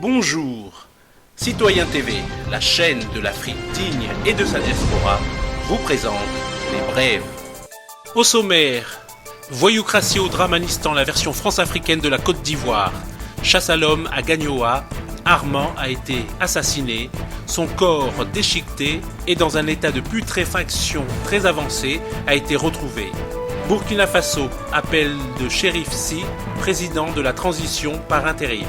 Bonjour. Citoyen TV, la chaîne de l'Afrique digne et de sa diaspora, vous présente les brèves. Au sommaire, voyoucratie au Dramanistan, la version france-africaine de la Côte d'Ivoire. Chasse à l'homme à Gagnoa, Armand a été assassiné, son corps déchiqueté et dans un état de putréfaction très avancé a été retrouvé. Burkina Faso, appel de Chérif Si, président de la transition par intérim.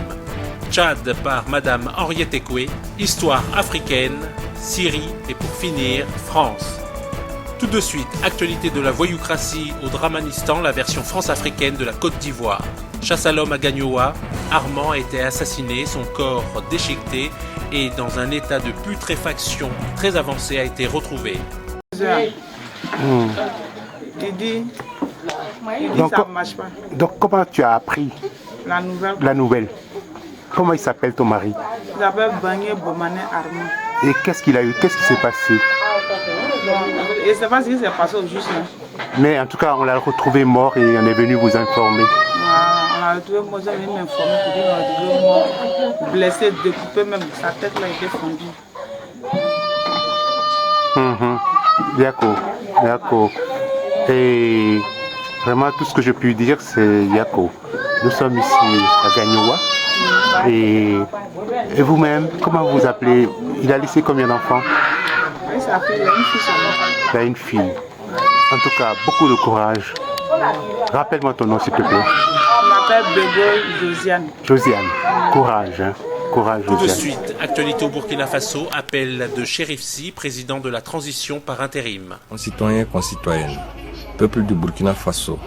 Tchad par Madame Henriette Ekoué, histoire africaine, Syrie et pour finir, France. Tout de suite, actualité de la voyoucratie au Dramanistan, la version france-africaine de la Côte d'Ivoire. Chasse à l'homme à Gagnoa, Armand a été assassiné, son corps déchiqueté et dans un état de putréfaction très avancé a été retrouvé. Donc comment tu as appris la nouvelle? Comment il s'appelle ton mari? Il s'appelle Bagné Bomane Armand. Et qu'est-ce qu'il a eu? Qu'est-ce qui s'est passé? Je ne sais pas ce qui s'est passé au juste. Mais en tout cas, on l'a retrouvé mort et on est venu vous informer. On l'a retrouvé mort, j'ai venu m'informer pour dire qu'on l'a retrouvé mort, blessé, découpé, même sa tête là était fondue. D'accord. Et vraiment, tout ce que je puis dire, c'est Yako. Nous sommes ici à Gagnoa. Et vous-même, comment vous appelez? Il a laissé combien d'enfants? Il s'appelle une fille seulement. Il a une fille. En tout cas, beaucoup de courage. Rappelle-moi ton nom, s'il te plaît. Je m'appelle Bego Josiane. Josiane, courage. Courage, Tout de Josiane. suite, actualité au Burkina Faso, appel de Chérif Si, président de la transition par intérim. Concitoyens, concitoyennes, peuple du Burkina Faso,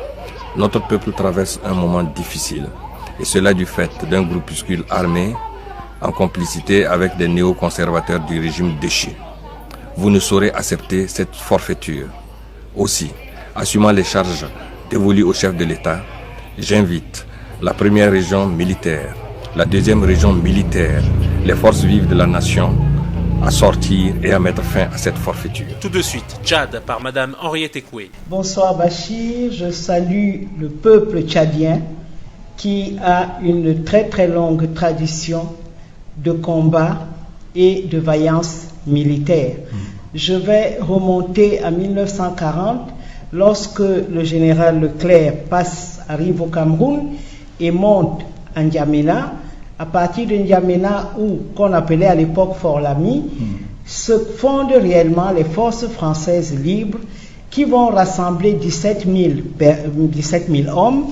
notre peuple traverse un moment difficile. Et cela du fait d'un groupuscule armé en complicité avec des néoconservateurs du régime déchu. Vous ne saurez accepter cette forfaiture. Aussi, assumant les charges dévolues au chef de l'État, j'invite la première région militaire, la deuxième région militaire, les forces vives de la nation à sortir et à mettre fin à cette forfaiture. Tout de suite, Tchad par Madame Henriette Ekoué. Bonsoir Bachir, je salue le peuple tchadien qui a une très longue tradition de combat et de vaillance militaire. Je vais remonter à 1940 lorsque le général Leclerc arrive au Cameroun et monte à N'Djamena. À partir de N'Djamena, qu'on appelait à l'époque Fort Lamy, se fondent réellement les forces françaises libres qui vont rassembler 17 000 hommes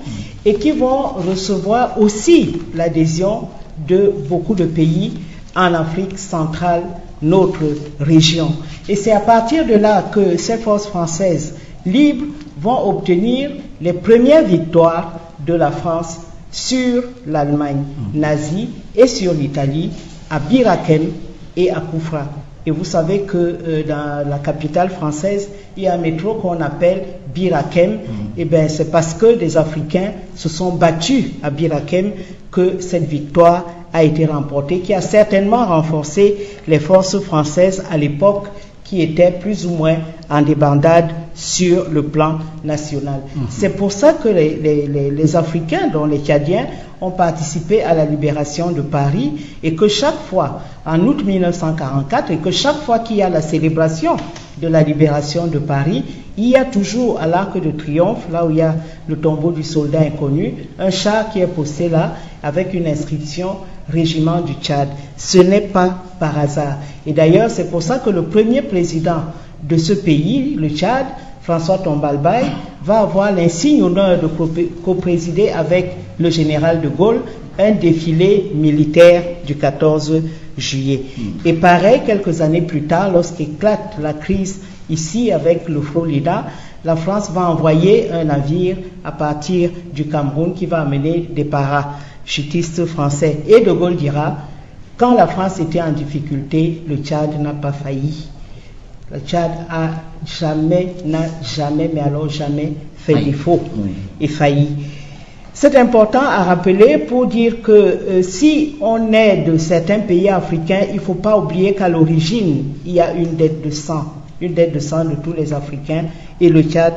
et qui vont recevoir aussi l'adhésion de beaucoup de pays en Afrique centrale, notre région. Et c'est à partir de là que ces forces françaises libres vont obtenir les premières victoires de la France sur l'Allemagne nazie et sur l'Italie, à Bir Hakeim et à Kufra. Et vous savez que dans la capitale française, il y a un métro qu'on appelle Bir Hakeim. Et bien, c'est parce que des Africains se sont battus à Bir Hakeim que cette victoire a été remportée, qui a certainement renforcé les forces françaises à l'époque qui étaient plus ou moins en débandade sur le plan national. C'est pour ça que les Africains, dont les Tchadiens, ont participé à la libération de Paris et que chaque fois, en août 1944, et que chaque fois qu'il y a la célébration de la libération de Paris, il y a toujours à l'Arc de Triomphe, là où il y a le tombeau du soldat inconnu, un char qui est posté là avec une inscription Régiment du Tchad. Ce n'est pas par hasard. Et d'ailleurs, c'est pour ça que le premier président de ce pays, le Tchad, François Tombalbaye, va avoir l'insigne honneur de coprésider avec le général de Gaulle un défilé militaire du 14 juillet. Et pareil, quelques années plus tard, lorsqu'éclate la crise ici avec le Florida, la France va envoyer un navire à partir du Cameroun qui va amener des parachutistes français. Et de Gaulle dira, quand la France était en difficulté, le Tchad n'a pas failli. Le Tchad n'a jamais fait défaut et failli. C'est important à rappeler pour dire que si on est de certains pays africains, il ne faut pas oublier qu'à l'origine, il y a une dette de sang de tous les Africains, et le Tchad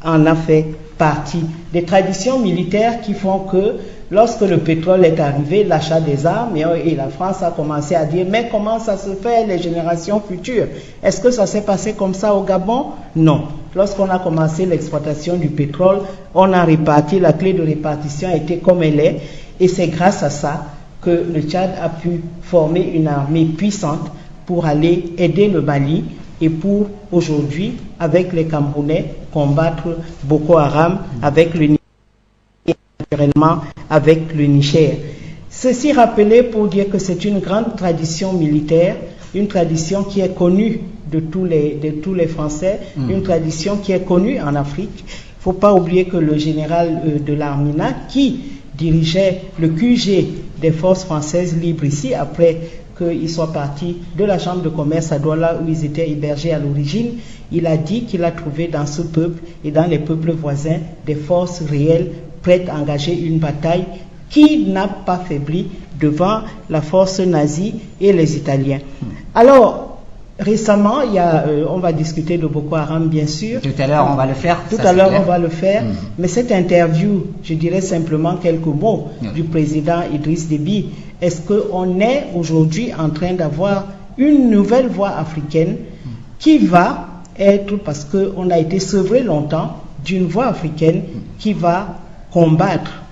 en a fait partie. Des traditions militaires qui font que lorsque le pétrole est arrivé, l'achat des armes, et la France a commencé à dire, mais comment ça se fait les générations futures? Est-ce que ça s'est passé comme ça au Gabon? Non. Lorsqu'on a commencé l'exploitation du pétrole, on a réparti, la clé de répartition a été comme elle est, et c'est grâce à ça que le Tchad a pu former une armée puissante pour aller aider le Mali et pour aujourd'hui, avec les Camerounais, combattre Boko Haram avec le Niger et naturellement avec le Niger. Ceci rappelé pour dire que c'est une grande tradition militaire, une tradition qui est connue de tous les Français, une tradition qui est connue en Afrique. Il ne faut pas oublier que le général de l'Armina, qui dirigeait le QG des forces françaises libres ici, après qu'ils soient partis de la chambre de commerce à Douala où ils étaient hébergés à l'origine, il a dit qu'il a trouvé dans ce peuple et dans les peuples voisins des forces réelles prêtes à engager une bataille qui n'a pas faibli devant la force nazie et les Italiens. Alors, récemment, on va discuter de Boko Haram, bien sûr. Tout à l'heure, on va le faire. On va le faire. Mais cette interview, je dirais simplement quelques mots du président Idriss Déby. Est-ce qu'on est aujourd'hui en train d'avoir une nouvelle voie africaine qui va être, parce qu'on a été sevré longtemps, d'une voie africaine qui va combattre,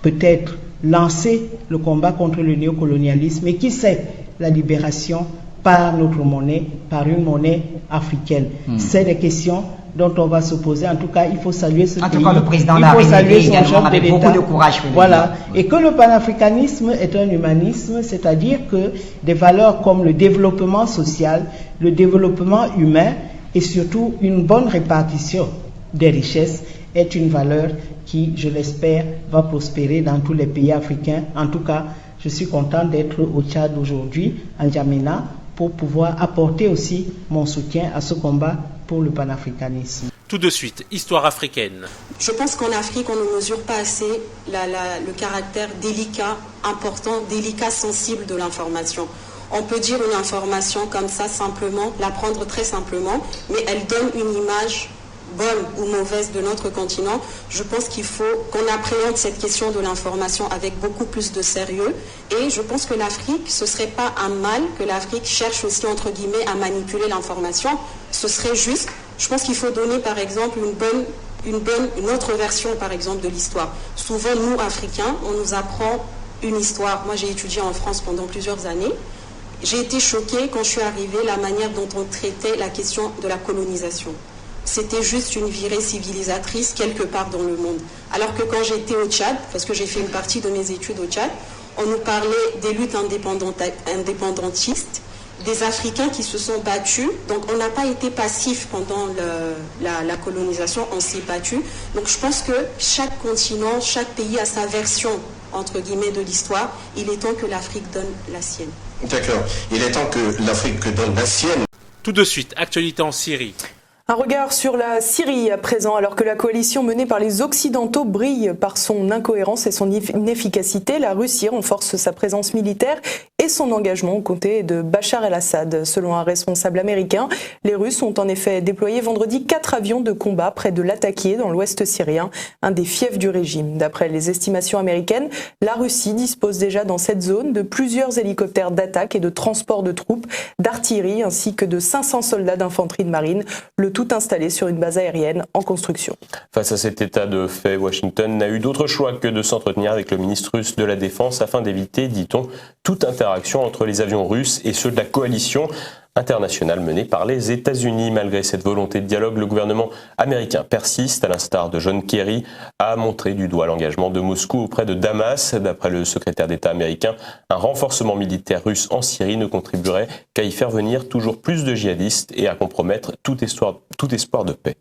peut-être lancer le combat contre le néocolonialisme et qui sait la libération par notre monnaie, par une monnaie africaine. C'est des questions dont on va se poser. En tout cas, il faut saluer ce pays. En tout cas, le président l'a révélé également avec beaucoup de courage. Voilà. Et que le panafricanisme est un humanisme, c'est-à-dire que des valeurs comme le développement social, le développement humain et surtout une bonne répartition des richesses est une valeur qui, je l'espère, va prospérer dans tous les pays africains. En tout cas, je suis content d'être au Tchad aujourd'hui, en N'Djamena, pour pouvoir apporter aussi mon soutien à ce combat pour le panafricanisme. Tout de suite, histoire africaine. Je pense qu'en Afrique, on ne mesure pas assez le caractère délicat, important, délicat, sensible de l'information. On peut dire une information comme ça simplement, la prendre très simplement, mais elle donne une image bonne ou mauvaise de notre continent. Je pense qu'il faut qu'on appréhende cette question de l'information avec beaucoup plus de sérieux, et je pense que l'Afrique, ce ne serait pas un mal que l'Afrique cherche aussi entre guillemets à manipuler l'information. Ce serait juste, je pense qu'il faut donner par exemple une autre version par exemple de l'histoire. Souvent nous Africains, on nous apprend une histoire. Moi j'ai étudié en France pendant plusieurs années. J'ai été choquée quand je suis arrivée la manière dont on traitait la question de la colonisation. C'était juste une virée civilisatrice quelque part dans le monde. Alors que quand j'étais au Tchad, parce que j'ai fait une partie de mes études au Tchad, on nous parlait des luttes indépendantistes, des Africains qui se sont battus. Donc on n'a pas été passif pendant la colonisation, on s'est battu. Donc je pense que chaque continent, chaque pays a sa version, entre guillemets, de l'histoire. Il est temps que l'Afrique donne la sienne. D'accord. Il est temps que l'Afrique donne la sienne. Tout de suite, actualité en Syrie. Un regard sur la Syrie à présent, alors que la coalition menée par les Occidentaux brille par son incohérence et son inefficacité. La Russie renforce sa présence militaire et son engagement aux côtés de Bachar el-Assad. Selon un responsable américain, les Russes ont en effet déployé vendredi 4 avions de combat près de Latakia dans l'ouest syrien, un des fiefs du régime. D'après les estimations américaines, la Russie dispose déjà dans cette zone de plusieurs hélicoptères d'attaque et de transport de troupes, d'artillerie ainsi que de 500 soldats d'infanterie de marine. Le tout installé sur une base aérienne en construction. Face à cet état de fait, Washington n'a eu d'autre choix que de s'entretenir avec le ministre russe de la Défense afin d'éviter, dit-on, toute interaction entre les avions russes et ceux de la coalition internationale menée par les États-Unis. Malgré cette volonté de dialogue, le gouvernement américain persiste, à l'instar de John Kerry, à montrer du doigt l'engagement de Moscou auprès de Damas. D'après le secrétaire d'État américain, un renforcement militaire russe en Syrie ne contribuerait qu'à y faire venir toujours plus de djihadistes et à compromettre tout espoir de paix.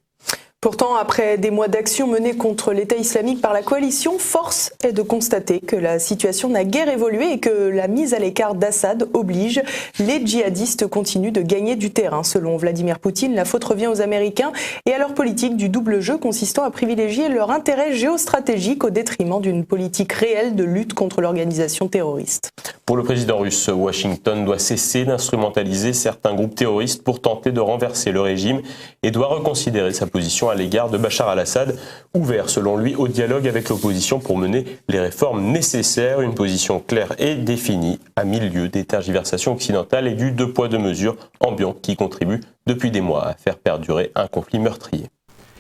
Pourtant, après des mois d'actions menées contre l'État islamique par la coalition, force est de constater que la situation n'a guère évolué et que la mise à l'écart d'Assad oblige. Les djihadistes continuent de gagner du terrain. Selon Vladimir Poutine, la faute revient aux Américains et à leur politique du double jeu consistant à privilégier leur intérêt géostratégique au détriment d'une politique réelle de lutte contre l'organisation terroriste. Pour le président russe, Washington doit cesser d'instrumentaliser certains groupes terroristes pour tenter de renverser le régime et doit reconsidérer sa position à l'égard de Bachar al-Assad, ouvert selon lui au dialogue avec l'opposition pour mener les réformes nécessaires, une position claire et définie à milieu des tergiversations occidentales et du deux poids deux mesures ambiant qui contribue depuis des mois à faire perdurer un conflit meurtrier.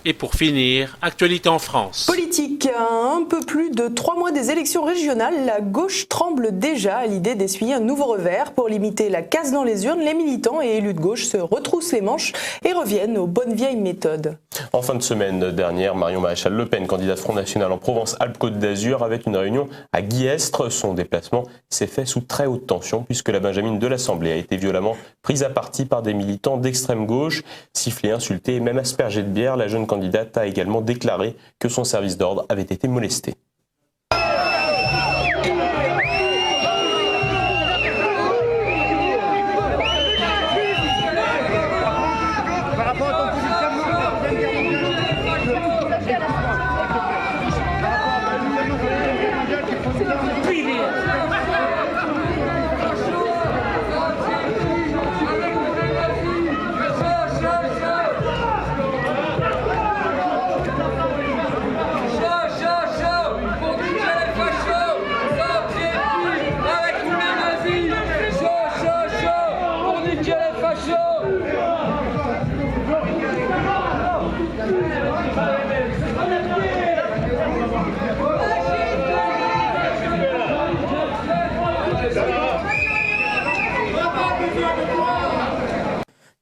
Et pour finir, actualité en France. Politique, à un peu plus de 3 mois des élections régionales, la gauche tremble déjà à l'idée d'essuyer un nouveau revers. Pour limiter la casse dans les urnes, les militants et élus de gauche se retroussent les manches et reviennent aux bonnes vieilles méthodes. En fin de semaine dernière, Marion Maréchal Le Pen, candidate Front National en Provence-Alpes-Côte d'Azur, avait une réunion à Guillestre. Son déplacement s'est fait sous très haute tension puisque la Benjamine de l'Assemblée a été violemment prise à partie par des militants d'extrême gauche. Sifflée, insultée et même aspergée de bière, la jeune candidate a également déclaré que son service d'ordre avait été molesté.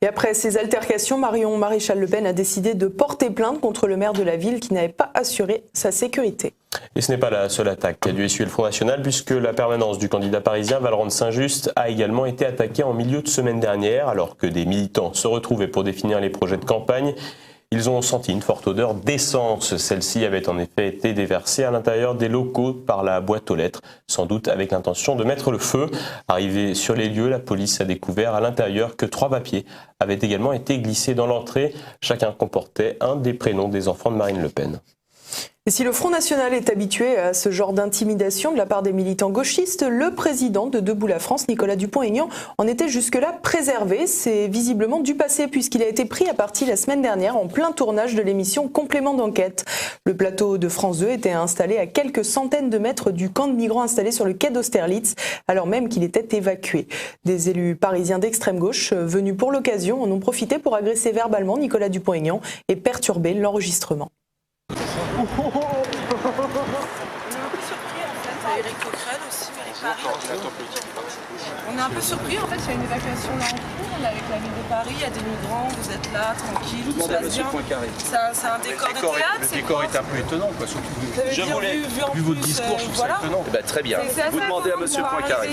Et après ces altercations, Marion Maréchal Le Pen a décidé de porter plainte contre le maire de la ville qui n'avait pas assuré sa sécurité. Et ce n'est pas la seule attaque qu'a dû essuyer le Front National, puisque la permanence du candidat parisien Vallerand de Saint-Just a également été attaquée en milieu de semaine dernière, alors que des militants se retrouvaient pour définir les projets de campagne. Ils ont senti une forte odeur d'essence. Celle-ci avait en effet été déversée à l'intérieur des locaux par la boîte aux lettres, sans doute avec l'intention de mettre le feu. Arrivée sur les lieux, la police a découvert à l'intérieur que 3 papiers avaient également été glissés dans l'entrée. Chacun comportait un des prénoms des enfants de Marine Le Pen. Et si le Front National est habitué à ce genre d'intimidation de la part des militants gauchistes, le président de Debout la France, Nicolas Dupont-Aignan, en était jusque-là préservé. C'est visiblement du passé puisqu'il a été pris à partie la semaine dernière en plein tournage de l'émission Complément d'enquête. Le plateau de France 2 était installé à quelques centaines de mètres du camp de migrants installé sur le quai d'Austerlitz, alors même qu'il était évacué. Des élus parisiens d'extrême gauche venus pour l'occasion en ont profité pour agresser verbalement Nicolas Dupont-Aignan et perturber l'enregistrement. On est un peu surpris en fait, Éric Coquerel aussi, On est un peu surpris en fait, il y a une évacuation là en cours, on est avec la ville de Paris, il y a des migrants, vous êtes là, tranquille, tout se passe bien. C'est un décor de théâtre. Le décor est un peu étonnant, quoi, surtout vu votre discours, je trouve ça étonnant. Très bien. Vous demandez à monsieur Poincaré.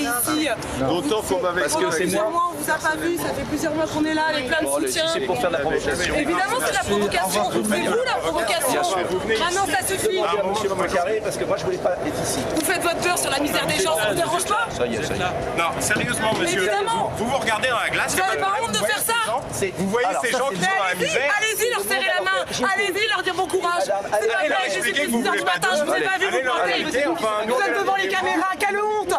D'autant qu'on m'avait parce que c'est moi. On vous a pas vu, ça fait plusieurs mois qu'on est là, avec plein de soutien. C'est pour faire de la provocation. Évidemment, c'est la provocation. C'est vous la provocation. Maintenant, ça suffit. Monsieur Poincaré, parce que moi, je voulais pas être ici. Vous faites votre peur sur la misère des gens, ça vous dérange pas? Ça y est. Non, sérieusement, monsieur. Évidemment. Vous regardez dans la glace. Vous n'avez pas honte de faire ça? Vous voyez ces gens qui sont dans la misère. Allez-y, leur serrer la main. Allez-y, leur dire bon courage. C'est pas vrai, je suis 6h du matin, je vous ai pas vu vous planter. Vous êtes devant les caméras, quelle honte!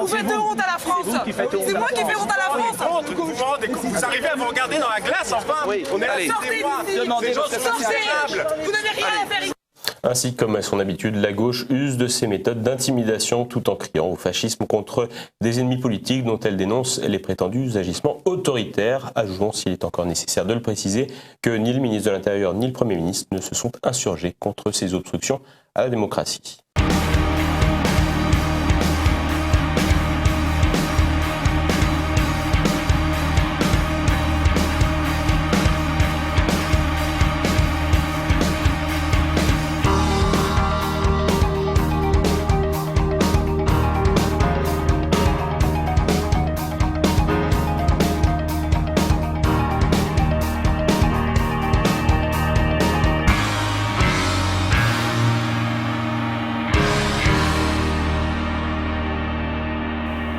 Vous faites honte à la France! C'est moi qui fais honte à la France! Vous arrivez à vous regarder dans la glace, enfin! On est là, sortez d'ici! Sortez! Vous n'avez rien à faire ici! Ainsi, comme à son habitude, la gauche use de ces méthodes d'intimidation tout en criant au fascisme contre des ennemis politiques dont elle dénonce les prétendus agissements autoritaires. Ajoutons, s'il est encore nécessaire de le préciser, que ni le ministre de l'Intérieur ni le Premier ministre ne se sont insurgés contre ces obstructions à la démocratie.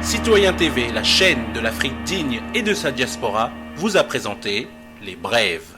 Citoyen TV, la chaîne de l'Afrique digne et de sa diaspora, vous a présenté Les Brèves.